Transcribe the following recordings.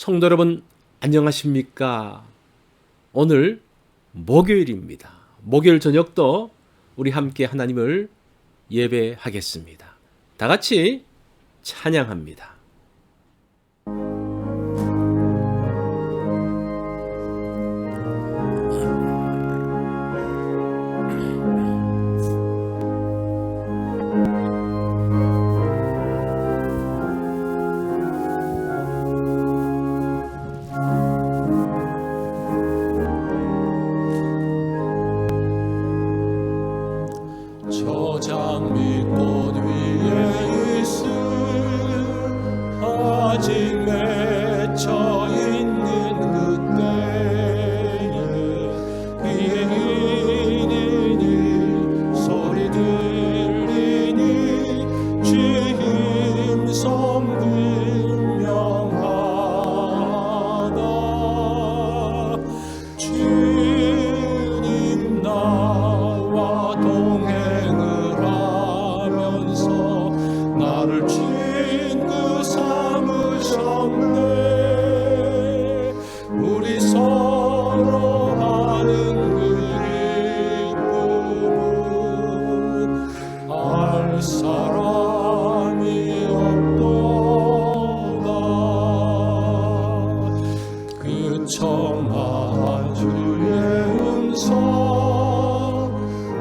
성도 여러분, 안녕하십니까? 오늘 목요일입니다. 목요일 저녁도 우리 함께 하나님을 예배하겠습니다. 다 같이 찬양합니다. 저 장미꽃 위에 있을 아직 맺혀 있는 그때에 귀에 이르니 소리 들리니 주님 성 분명하다. 주님 나와 동행을 하면서 나를 친구 삼으셨네. 우리 서로 하는 그 기쁨은 알 사람이 없도다. 그 청아한 주의 음성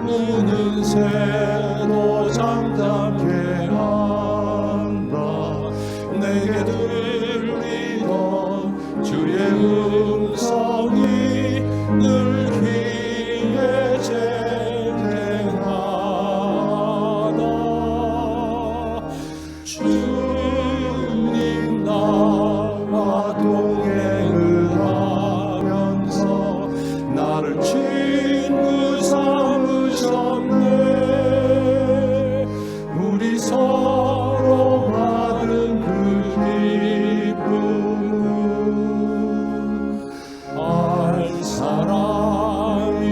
눈은 새로 잠잠케 한다. 내게 들리던 주의 음성이 늘 귀에 쟁쟁하다. 주님 나와 동행을 하면서 나를 친구 삼으셨네. 우리 서로 하는 그 기쁨은 알 사람이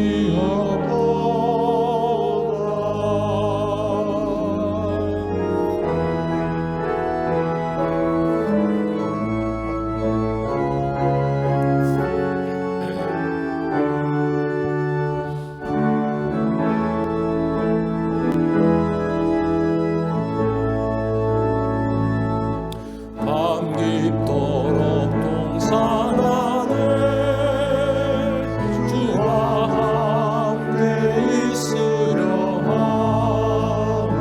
밤 깊도록 동산 안에 주와 함께 있으려 하나.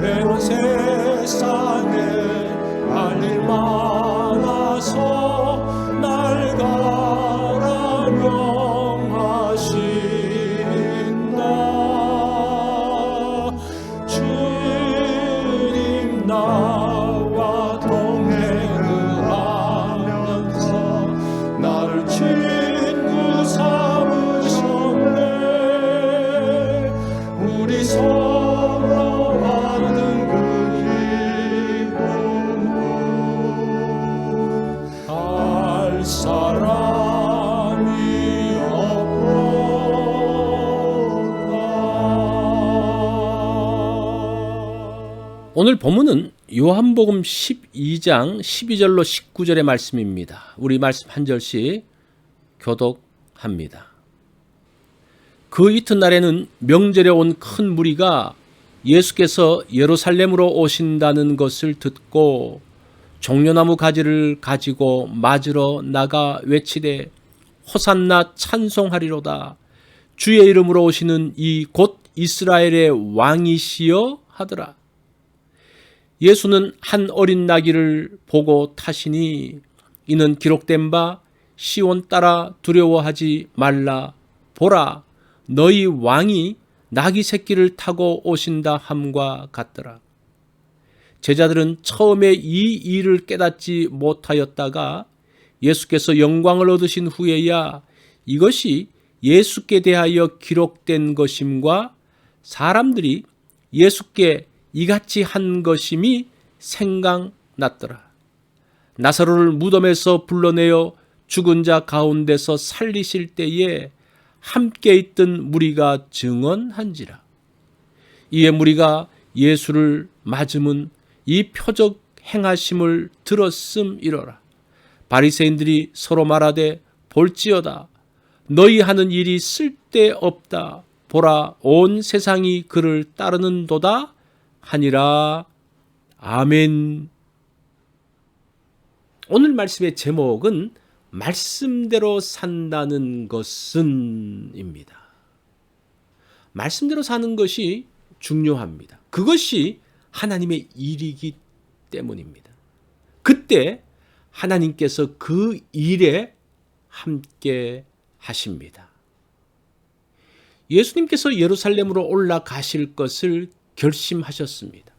외로운 세상에 할 일 많아서 날 가라 명하신다. 주님 나와 동행을 하면서 나를 친구 삼으셨네. 우리 서로 하는 그 기쁨은 알 사람이 없도다. 오늘 본문은 요한복음 12장 12절로 19절의 말씀입니다. 우리 말씀 한 절씩 교독합니다. 그 이튿날에는 명절에 온 큰 무리가 예수께서 예루살렘으로 오신다는 것을 듣고 종려나무 가지를 가지고 맞으러 나가 외치되 호산나 찬송하리로다. 주의 이름으로 오시는 이 곧 이스라엘의 왕이시여 하더라. 예수는 한 어린 나귀를 보고 타시니 이는 기록된 바 시온 따라 두려워하지 말라. 보라, 너희 왕이 나귀 새끼를 타고 오신다 함과 같더라. 제자들은 처음에 이 일을 깨닫지 못하였다가 예수께서 영광을 얻으신 후에야 이것이 예수께 대하여 기록된 것임과 사람들이 예수께 이같이 한 것임이 생각났더라. 나사로를 무덤에서 불러내어 죽은 자 가운데서 살리실 때에 함께 있던 무리가 증언한지라. 이에 무리가 예수를 맞음은 이 표적 행하심을 들었음이로라. 바리새인들이 서로 말하되 볼지어다 너희 하는 일이 쓸데없다 보라 온 세상이 그를 따르는도다 하니라. 아멘. 오늘 말씀의 제목은 말씀대로 산다는 것은 입니다. 말씀대로 사는 것이 중요합니다. 그것이 하나님의 일이기 때문입니다. 그때 하나님께서 그 일에 함께 하십니다. 예수님께서 예루살렘으로 올라가실 것을 결심하셨습니다.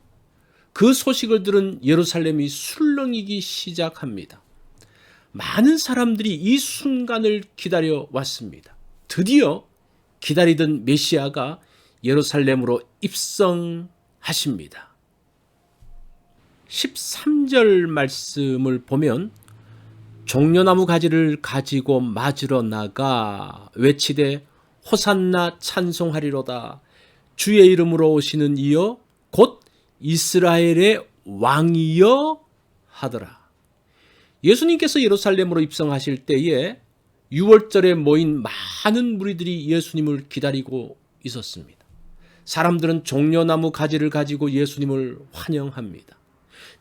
그 소식을 들은 예루살렘이 술렁이기 시작합니다. 많은 사람들이 이 순간을 기다려 왔습니다. 드디어 기다리던 메시아가 예루살렘으로 입성하십니다. 13절 말씀을 보면 종려나무 가지를 가지고 맞으러 나가 외치되 호산나 찬송하리로다 주의 이름으로 오시는 이여 곧 이스라엘의 왕이여 하더라. 예수님께서 예루살렘으로 입성하실 때에 6월절에 모인 많은 무리들이 예수님을 기다리고 있었습니다. 사람들은 종려나무 가지를 가지고 예수님을 환영합니다.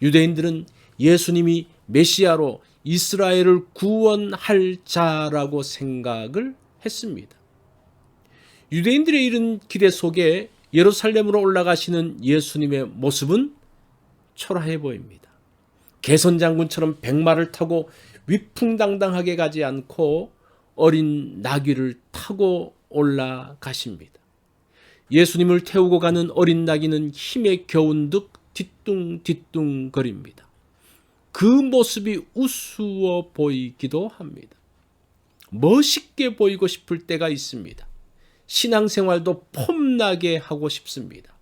유대인들은 예수님이 메시아로 이스라엘을 구원할 자라고 생각을 했습니다. 유대인들의 이른 기대 속에 예루살렘으로 올라가시는 예수님의 모습은 초라해 보입니다. 개선장군처럼 백마를 타고 위풍당당하게 가지 않고 어린 나귀를 타고 올라가십니다. 예수님을 태우고 가는 어린 나귀는 힘에 겨운 듯 뒤뚱뒤뚱 거립니다. 그 모습이 우스워 보이기도 합니다. 멋있게 보이고 싶을 때가 있습니다. 신앙생활도 폼나게 하고 싶습니다.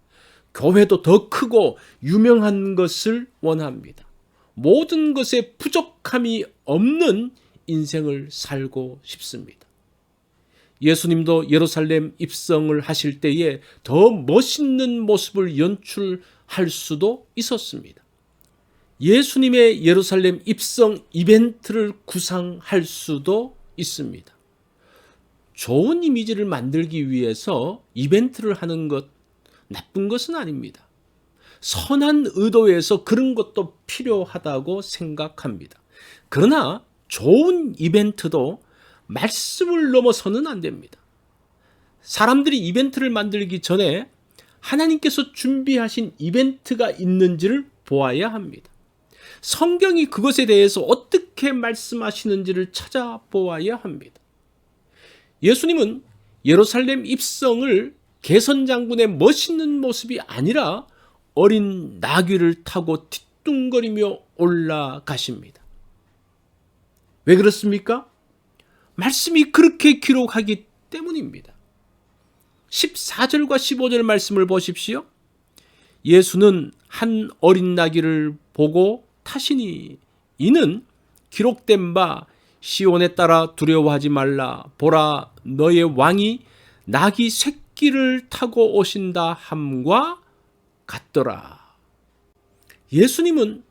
교회도 더 크고 유명한 것을 원합니다. 모든 것에 부족함이 없는 인생을 살고 싶습니다. 예수님도 예루살렘 입성을 하실 때에 더 멋있는 모습을 연출할 수도 있었습니다. 예수님의 예루살렘 입성 이벤트를 구상할 수도 있습니다. 좋은 이미지를 만들기 위해서 이벤트를 하는 것 나쁜 것은 아닙니다. 선한 의도에서 그런 것도 필요하다고 생각합니다. 그러나 좋은 이벤트도 말씀을 넘어서는 안 됩니다. 사람들이 이벤트를 만들기 전에 하나님께서 준비하신 이벤트가 있는지를 보아야 합니다. 성경이 그것에 대해서 어떻게 말씀하시는지를 찾아보아야 합니다. 예수님은 예루살렘 입성을 개선장군의 멋있는 모습이 아니라 어린 나귀를 타고 뒤뚱거리며 올라가십니다. 왜 그렇습니까? 말씀이 그렇게 기록하기 때문입니다. 14절과 15절 말씀을 보십시오. 예수는 한 어린 나귀를 보고 타시니 이는 기록된 바 시온에 따라 두려워하지 말라 보라 너의 왕이 나귀 새끼를 타고 오신다 함과 같더라. 예수님은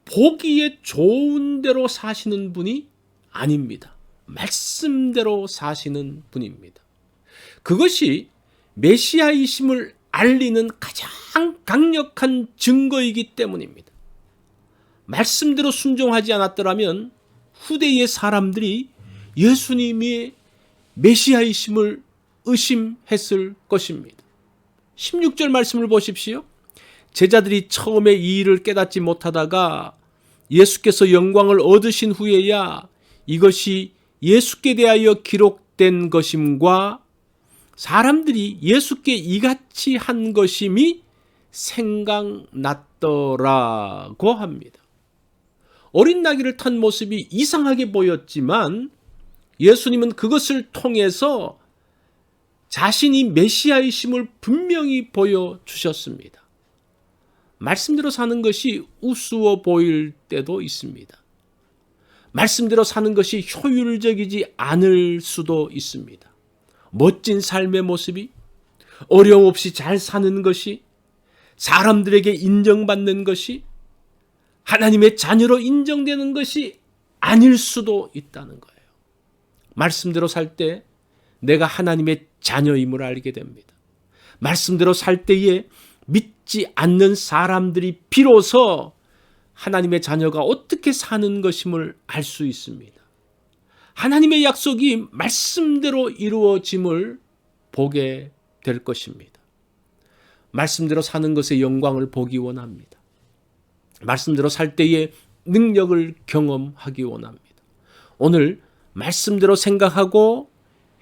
보기에 좋은 대로 사시는 분이 아닙니다. 말씀대로 사시는 분입니다. 그것이 메시아이심을 알리는 가장 강력한 증거이기 때문입니다. 말씀대로 순종하지 않았더라면 후대의 사람들이 예수님이 메시아이심을 의심했을 것입니다. 16절 말씀을 보십시오. 제자들이 처음에 이 일을 깨닫지 못하다가 예수께서 영광을 얻으신 후에야 이것이 예수께 대하여 기록된 것임과 사람들이 예수께 이같이 한 것임이 생각났더라고 합니다. 어린 나귀를 탄 모습이 이상하게 보였지만 예수님은 그것을 통해서 자신이 메시아이심을 분명히 보여주셨습니다. 말씀대로 사는 것이 우스워 보일 때도 있습니다. 말씀대로 사는 것이 효율적이지 않을 수도 있습니다. 멋진 삶의 모습이 어려움 없이 잘 사는 것이 사람들에게 인정받는 것이 하나님의 자녀로 인정되는 것이 아닐 수도 있다는 거예요. 말씀대로 살 때 내가 하나님의 자녀임을 알게 됩니다. 말씀대로 살 때에 믿지 않는 사람들이 비로소 하나님의 자녀가 어떻게 사는 것임을 알 수 있습니다. 하나님의 약속이 말씀대로 이루어짐을 보게 될 것입니다. 말씀대로 사는 것의 영광을 보기 원합니다. 말씀대로 살 때의 능력을 경험하기 원합니다. 오늘 말씀대로 생각하고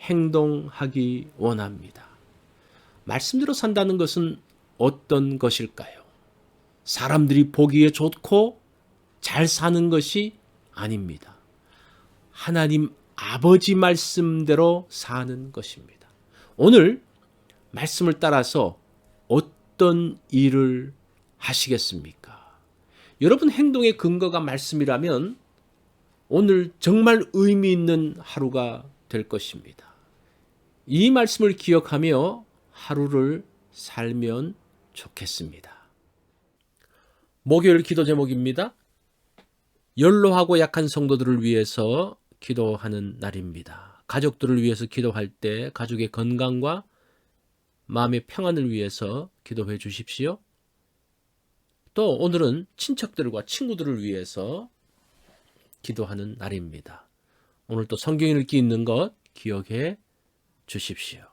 행동하기 원합니다. 말씀대로 산다는 것은 어떤 것일까요? 사람들이 보기에 좋고 잘 사는 것이 아닙니다. 하나님 아버지 말씀대로 사는 것입니다. 오늘 말씀을 따라서 어떤 일을 하시겠습니까? 여러분 행동의 근거가 말씀이라면 오늘 정말 의미 있는 하루가 될 것입니다. 이 말씀을 기억하며 하루를 살면 좋겠습니다. 목요일 기도 제목입니다. 연로하고 약한 성도들을 위해서 기도하는 날입니다. 가족들을 위해서 기도할 때 가족의 건강과 마음의 평안을 위해서 기도해 주십시오. 또 오늘은 친척들과 친구들을 위해서 기도하는 날입니다. 오늘 또 성경 읽기 있는 것 기억해 주십시오.